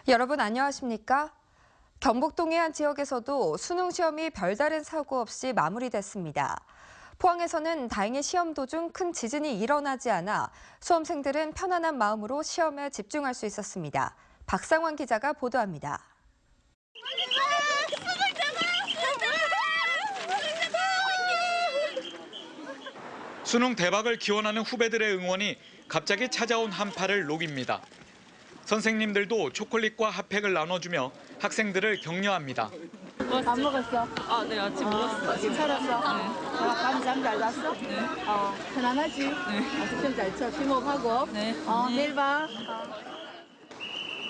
여러분 안녕하십니까? 경북 동해 한 지역에서도 수능 시험이 별다른 사고 없이 마무리됐습니다. 포항에서는 다행히 시험 도중 큰 지진이 일어나지 않아 수험생들은 편안한 마음으로 시험에 집중할 수 있었습니다. 박상원 기자가 보도합니다. 수능 대박을 기원하는 후배들의 응원이 갑자기 찾아온 한파를 녹입니다. 선생님들도 초콜릿과 핫팩을 나눠주며 학생들을 격려합니다. 밥 먹었어? 네, 아침 먹었어. 괜찮았어? 네. 밤 잠 잘 잤어? 네. 편안하지? 네. 숙제 잘 쳐. 심호흡하고. 네. 내일 봐.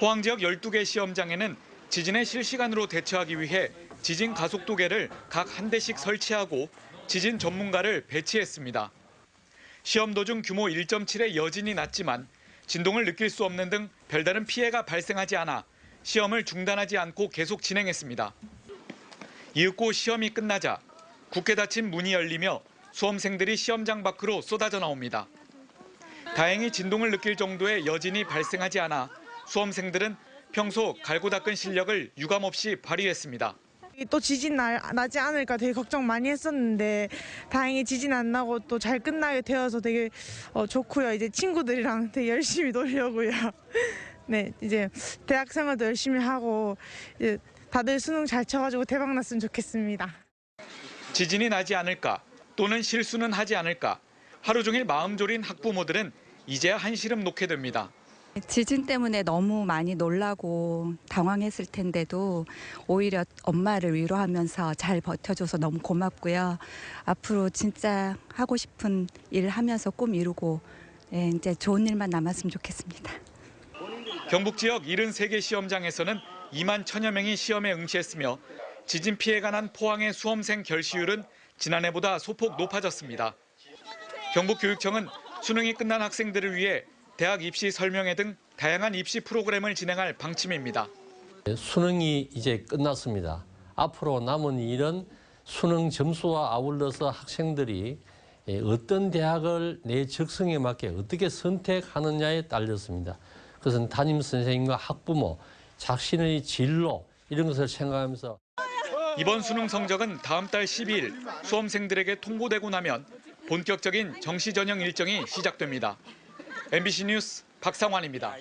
포항 지역 12개 시험장에는 지진에 실시간으로 대처하기 위해 지진 가속도계를 각 한 대씩 설치하고 지진 전문가를 배치했습니다. 시험 도중 규모 1.7의 여진이 났지만 진동을 느낄 수 없는 등 별다른 피해가 발생하지 않아 시험을 중단하지 않고 계속 진행했습니다. 이윽고 시험이 끝나자 굳게 닫힌 문이 열리며 수험생들이 시험장 밖으로 쏟아져 나옵니다. 다행히 진동을 느낄 정도의 여진이 발생하지 않아 수험생들은 평소 갈고 닦은 실력을 유감없이 발휘했습니다. 또 지진 나지 않을까 되게 걱정 많이 했었는데 다행히 지진 안 나고 또 잘 끝나게 되어서 되게 좋고요. 이제 친구들이랑 되게 열심히 놀려고요. 네, 이제 대학 생활도 열심히 하고 이제 다들 수능 잘 쳐가지고 대박 났으면 좋겠습니다. 지진이 나지 않을까 또는 실수는 하지 않을까 하루 종일 마음 졸인 학부모들은 이제야 한시름 놓게 됩니다. 지진 때문에 너무 많이 놀라고 당황했을 텐데도 오히려 엄마를 위로하면서 잘 버텨줘서 너무 고맙고요. 앞으로 진짜 하고 싶은 일 하면서 꿈 이루고 이제 좋은 일만 남았으면 좋겠습니다. 경북 지역 73개 시험장에서는 2만 1천여 명이 시험에 응시했으며 지진 피해가 난 포항의 수험생 결시율은 지난해보다 소폭 높아졌습니다. 경북교육청은 수능이 끝난 학생들을 위해 대학 입시 설명회 등 다양한 입시 프로그램을 진행할 방침입니다. 수능이 이제 끝났습니다. 앞으로 남은 일은 수능 점수와 아울러서 학생들이 어떤 대학을 내 적성에 맞게 어떻게 선택하느냐에 딸렸습니다. 그것은 담임 선생님과 학부모, 자신의 진로 이런 것을 생각하면서 이번 수능 성적은 다음 달 12일 수험생들에게 통보되고 나면 본격적인 정시 전형 일정이 시작됩니다. MBC 뉴스 박상환입니다.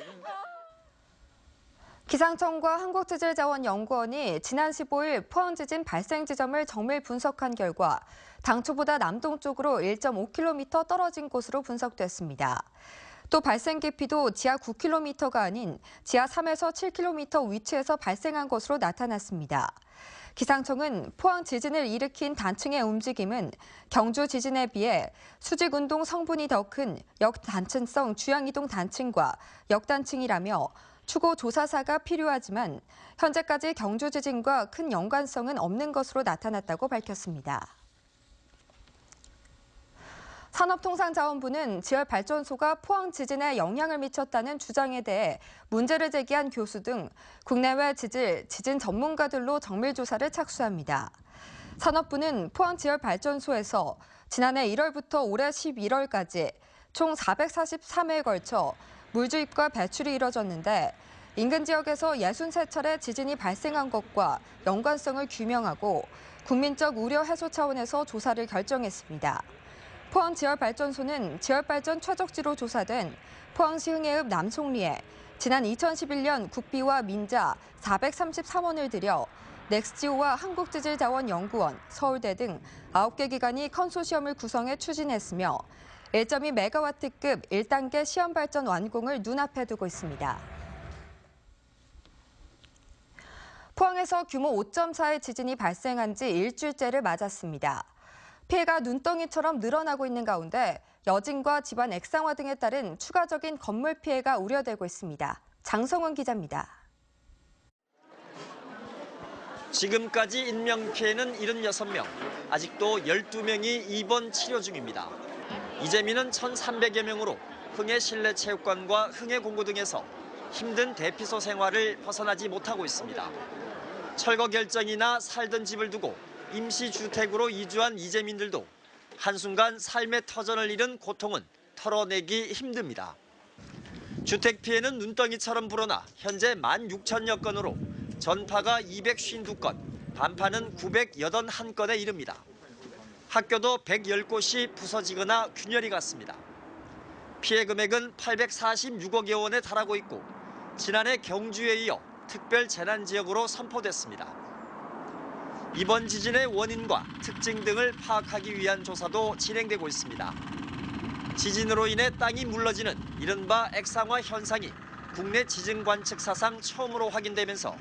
기상청과 한국지질자원연구원이 지난 15일 포항 지진 발생 지점을 정밀 분석한 결과 당초보다 남동쪽으로 1.5km 떨어진 곳으로 분석됐습니다. 또 발생 깊이도 지하 9km가 아닌 지하 3에서 7km 위치에서 발생한 것으로 나타났습니다. 기상청은 포항 지진을 일으킨 단층의 움직임은 경주 지진에 비해 수직 운동 성분이 더 큰 역단층성 주양이동 단층과 역단층이라며 추고 조사사가 필요하지만 현재까지 경주 지진과 큰 연관성은 없는 것으로 나타났다고 밝혔습니다. 산업통상자원부는 지열발전소가 포항 지진에 영향을 미쳤다는 주장에 대해 문제를 제기한 교수 등 국내외 지진 전문가들로 정밀조사를 착수합니다. 산업부는 포항 지열발전소에서 지난해 1월부터 올해 11월까지 총 443회에 걸쳐 물주입과 배출이 이뤄졌는데 인근 지역에서 63차례 지진이 발생한 것과 연관성을 규명하고 국민적 우려 해소 차원에서 조사를 결정했습니다. 포항 지열발전소는 지열발전 최적지로 조사된 포항시 흥해읍 남송리에 지난 2011년 국비와 민자 433원을 들여 넥스지오와 한국지질자원연구원, 서울대 등 9개 기관이 컨소시엄을 구성해 추진했으며 1.2메가와트급 1단계 시험발전 완공을 눈앞에 두고 있습니다. 포항에서 규모 5.4의 지진이 발생한 지 일주일째를 맞았습니다. 피해가 눈덩이처럼 늘어나고 있는 가운데 여진과 집안 액상화 등에 따른 추가적인 건물 피해가 우려되고 있습니다. 장성훈 기자입니다. 지금까지 인명 피해는 76명, 아직도 12명이 입원 치료 중입니다. 이재민은 1,300여 명으로 흥해 실내체육관과 흥해 공고 등에서 힘든 대피소 생활을 벗어나지 못하고 있습니다. 철거 결정이나 살던 집을 두고 임시주택으로 이주한 이재민들도 한순간 삶의 터전을 잃은 고통은 털어내기 힘듭니다. 주택 피해는 눈덩이처럼 불어나 현재 16,000여 건으로 전파가 252건, 반파는 981건에 이릅니다. 학교도 110곳이 부서지거나 균열이 갔습니다. 피해 금액은 846억여 원에 달하고 있고 지난해 경주에 이어 특별 재난지역으로 선포됐습니다. 이번 지진의 원인과 특징 등을 파악하기 위한 조사도 진행되고 있습니다. 지진으로 인해 땅이 물러지는 이른바 액상화 현상이 국내 지진 관측 사상 처음으로 확인되면서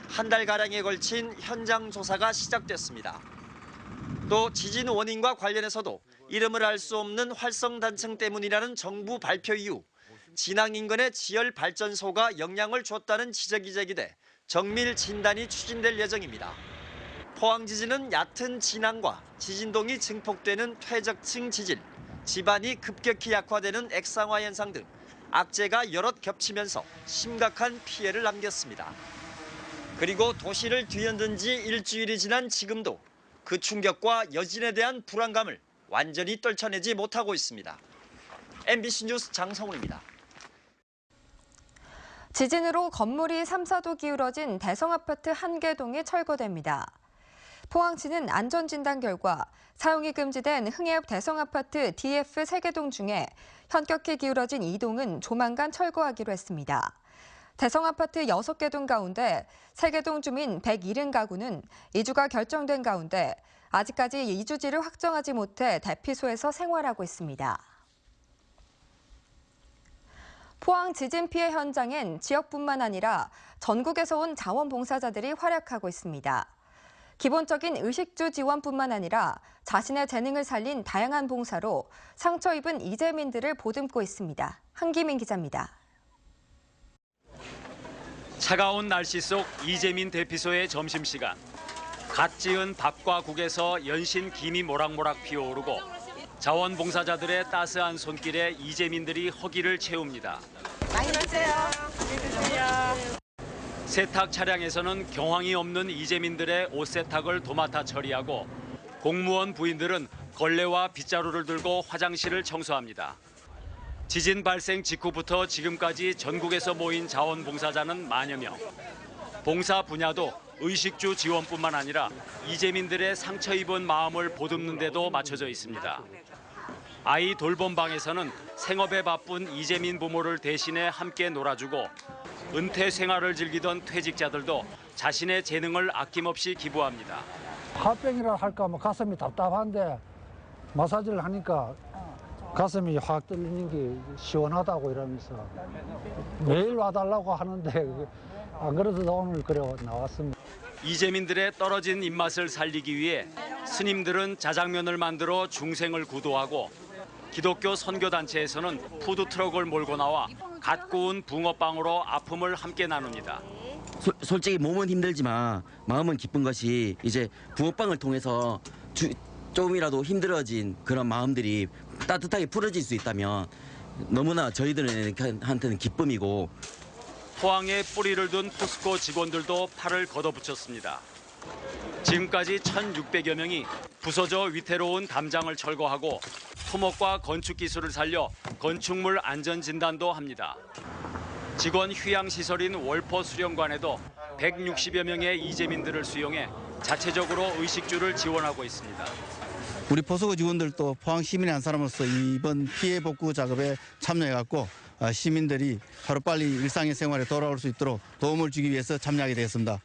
한 달가량에 걸친 현장 조사가 시작됐습니다. 또 지진 원인과 관련해서도 이름을 알 수 없는 활성단층 때문이라는 정부 발표 이후 진앙 인근의 지열 발전소가 영향을 줬다는 지적이 제기돼 정밀 진단이 추진될 예정입니다. 포항 지진은 얕은 진앙과 지진동이 증폭되는 퇴적층 지진, 지반이 급격히 약화되는 액상화 현상 등 악재가 여럿 겹치면서 심각한 피해를 남겼습니다. 그리고 도시를 뒤흔든 지 일주일이 지난 지금도 그 충격과 여진에 대한 불안감을 완전히 떨쳐내지 못하고 있습니다. MBC 뉴스 장성훈입니다. 지진으로 건물이 3, 4도 기울어진 대성아파트 1개동이 철거됩니다. 포항시는 안전진단 결과 사용이 금지된 흥해읍 대성아파트 DF 3개동 중에 현격히 기울어진 2동은 조만간 철거하기로 했습니다. 대성아파트 6개동 가운데 3개동 주민 170가구는 이주가 결정된 가운데 아직까지 이주지를 확정하지 못해 대피소에서 생활하고 있습니다. 포항 지진 피해 현장엔 지역뿐만 아니라 전국에서 온 자원봉사자들이 활약하고 있습니다. 기본적인 의식주 지원뿐만 아니라 자신의 재능을 살린 다양한 봉사로 상처 입은 이재민들을 보듬고 있습니다. 한기민 기자입니다. 차가운 날씨 속 이재민 대피소의 점심시간. 갓 지은 밥과 국에서 연신 김이 모락모락 피어오르고 자원봉사자들의 따스한 손길에 이재민들이 허기를 채웁니다. 많이 드세요. 많이 드세요. 세탁 차량에서는 경황이 없는 이재민들의 옷 세탁을 도맡아 처리하고 공무원 부인들은 걸레와 빗자루를 들고 화장실을 청소합니다. 지진 발생 직후부터 지금까지 전국에서 모인 자원봉사자는 만여 명. 봉사 분야도 의식주 지원뿐만 아니라 이재민들의 상처 입은 마음을 보듬는 데도 맞춰져 있습니다. 아이 돌봄방에서는 생업에 바쁜 이재민 부모를 대신해 함께 놀아주고 은퇴 생활을 즐기던 퇴직자들도 자신의 재능을 아낌없이 기부합니다. 화병이라 할까 뭐 가슴이 답답한데 마사지를 하니까 가슴이 확 뚫리는 게 시원하다고 이러면서 매일 와달라고 하는데 안 그래도 오늘 그래 나왔습니다. 이재민들의 떨어진 입맛을 살리기 위해 스님들은 자장면을 만들어 중생을 구도하고 기독교 선교단체에서는 푸드트럭을 몰고 나와 갓 구운 붕어빵으로 아픔을 함께 나눕니다. 솔직히 몸은 힘들지만 마음은 기쁜 것이 이제 붕어빵을 통해서 조금이라도 힘들어진 그런 마음들이 따뜻하게 풀어질 수 있다면 너무나 저희들한테는 기쁨이고. 포항에 뿌리를 둔 포스코 직원들도 팔을 걷어붙였습니다. 지금까지 1,600여 명이 부서져 위태로운 담장을 철거하고 토목과 건축 기술을 살려 건축물 안전 진단도 합니다. 직원 휴양시설인 월포 수련관에도 160여 명의 이재민들을 수용해 자체적으로 의식주를 지원하고 있습니다. 우리 포스코 직원들도 포항 시민의 한 사람으로서 이번 피해 복구 작업에 참여해갖고 시민들이 하루빨리 일상의 생활에 돌아올 수 있도록 도움을 주기 위해서 참여하게 되었습니다.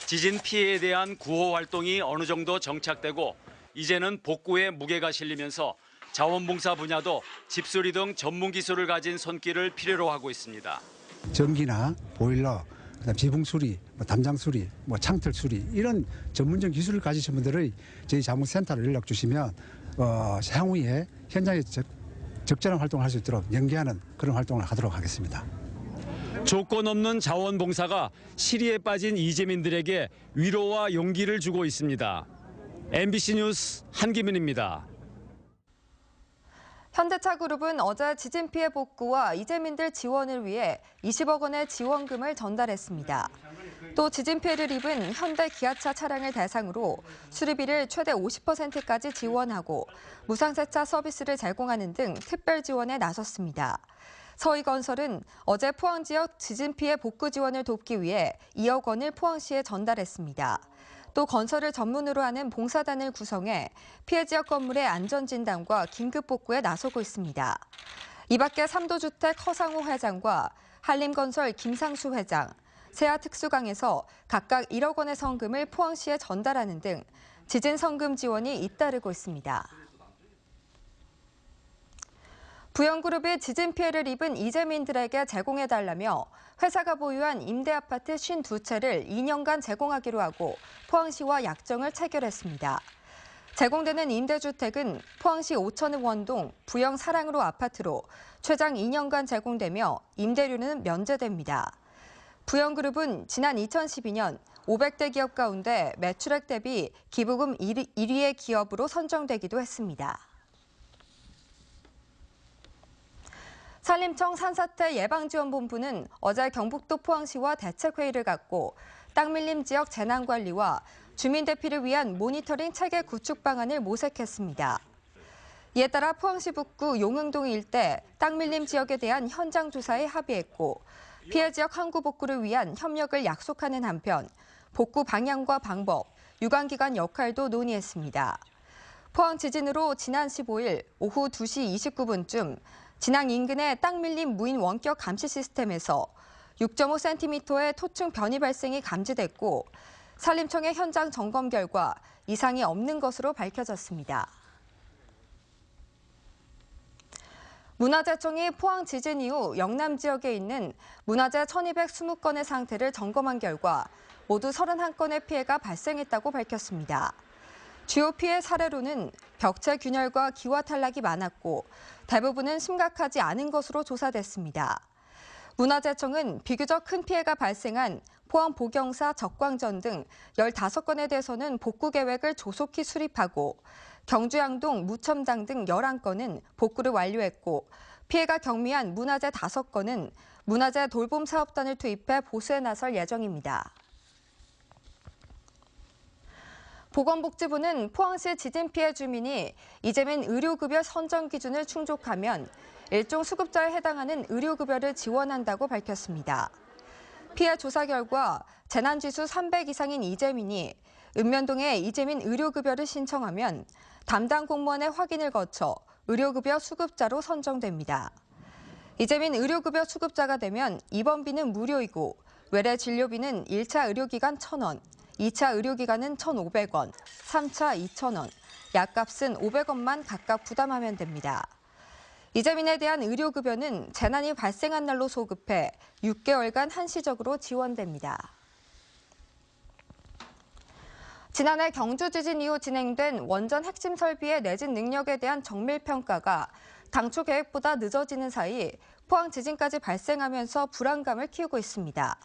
지진 피해에 대한 구호 활동이 어느 정도 정착되고 이제는 복구에 무게가 실리면서 자원봉사 분야도 집수리 등 전문 기술을 가진 손길을 필요로 하고 있습니다. 전기나 보일러, 그다음 지붕 수리, 담장 수리, 창틀 수리 이런 전문적 기술을 가지신 분들의 저희 자문센터로 연락 주시면 향후에 현장에 적절한 활동을 할 수 있도록 연계하는 그런 활동을 하도록 하겠습니다. 조건 없는 자원봉사가 시리에 빠진 이재민들에게 위로와 용기를 주고 있습니다. MBC 뉴스 한기민입니다. 현대차그룹은 어제 지진 피해 복구와 이재민들 지원을 위해 20억 원의 지원금을 전달했습니다. 또 지진 피해를 입은 현대 기아차 차량을 대상으로 수리비를 최대 50%까지 지원하고 무상세차 서비스를 제공하는 등 특별 지원에 나섰습니다. 서희건설은 어제 포항 지역 지진 피해 복구 지원을 돕기 위해 2억 원을 포항시에 전달했습니다. 또 건설을 전문으로 하는 봉사단을 구성해 피해 지역 건물의 안전진단과 긴급 복구에 나서고 있습니다. 이 밖에 삼도주택 허상호 회장과 한림건설 김상수 회장, 세아특수강에서 각각 1억 원의 성금을 포항시에 전달하는 등 지진 성금 지원이 잇따르고 있습니다. 부영그룹이 지진 피해를 입은 이재민들에게 제공해달라며 회사가 보유한 임대아파트 52채를 2년간 제공하기로 하고 포항시와 약정을 체결했습니다. 제공되는 임대주택은 포항시 오천읍 원동 부영 사랑으로 아파트로 최장 2년간 제공되며 임대료는 면제됩니다. 부영그룹은 지난 2012년 500대 기업 가운데 매출액 대비 기부금 1위의 기업으로 선정되기도 했습니다. 산림청 산사태 예방지원본부는 어제 경북도 포항시와 대책회의를 갖고 땅 밀림 지역 재난관리와 주민 대피를 위한 모니터링 체계 구축 방안을 모색했습니다. 이에 따라 포항시 북구 용흥동 일대 땅 밀림 지역에 대한 현장 조사에 합의했고 피해 지역 항구 복구를 위한 협력을 약속하는 한편 복구 방향과 방법, 유관기관 역할도 논의했습니다. 포항 지진으로 지난 15일 오후 2시 29분쯤 진앙 인근의 땅 밀림 무인 원격 감시 시스템에서 6.5cm의 토층 변이 발생이 감지됐고 산림청의 현장 점검 결과 이상이 없는 것으로 밝혀졌습니다. 문화재청이 포항 지진 이후 영남 지역에 있는 문화재 1,220건의 상태를 점검한 결과 모두 31건의 피해가 발생했다고 밝혔습니다. 주요 피해 사례로는 벽체 균열과 기와 탈락이 많았고 대부분은 심각하지 않은 것으로 조사됐습니다. 문화재청은 비교적 큰 피해가 발생한 포항 보경사 적광전 등 15건에 대해서는 복구 계획을 조속히 수립하고 경주양동 무첨당 등 11건은 복구를 완료했고 피해가 경미한 문화재 5건은 문화재 돌봄 사업단을 투입해 보수에 나설 예정입니다. 보건복지부는 포항시 지진 피해 주민이 이재민 의료급여 선정 기준을 충족하면 일종 수급자에 해당하는 의료급여를 지원한다고 밝혔습니다. 피해 조사 결과 재난지수 300 이상인 이재민이 읍면동에 이재민 의료급여를 신청하면 담당 공무원의 확인을 거쳐 의료급여 수급자로 선정됩니다. 이재민 의료급여 수급자가 되면 입원비는 무료이고 외래 진료비는 1차 의료기간 1,000원, 2차 의료기간은 1,500원, 3차 2,000원, 약값은 500원만 각각 부담하면 됩니다. 이재민에 대한 의료급여는 재난이 발생한 날로 소급해 6개월간 한시적으로 지원됩니다. 지난해 경주 지진 이후 진행된 원전 핵심 설비의 내진 능력에 대한 정밀평가가 당초 계획보다 늦어지는 사이 포항 지진까지 발생하면서 불안감을 키우고 있습니다.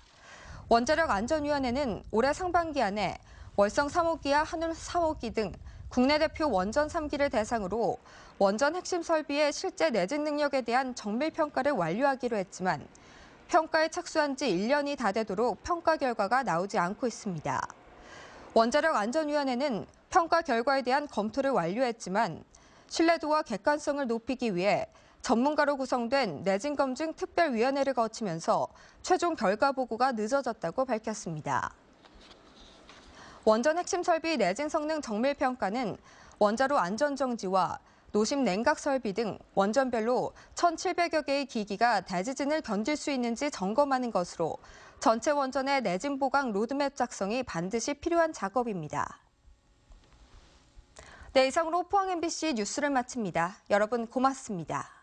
원자력안전위원회는 올해 상반기 안에 월성 3호기와 한울 3호기 등 국내 대표 원전 3기를 대상으로 원전 핵심 설비의 실제 내진 능력에 대한 정밀평가를 완료하기로 했지만 평가에 착수한 지 1년이 다 되도록 평가 결과가 나오지 않고 있습니다. 원자력안전위원회는 평가 결과에 대한 검토를 완료했지만 신뢰도와 객관성을 높이기 위해 전문가로 구성된 내진검증 특별위원회를 거치면서 최종 결과 보고가 늦어졌다고 밝혔습니다. 원전 핵심 설비 내진 성능 정밀평가는 원자로 안전정지와 노심 냉각 설비 등 원전별로 1,700여 개의 기기가 대지진을 견딜 수 있는지 점검하는 것으로 전체 원전의 내진 보강 로드맵 작성이 반드시 필요한 작업입니다. 네, 이상으로 포항 MBC 뉴스를 마칩니다. 여러분 고맙습니다.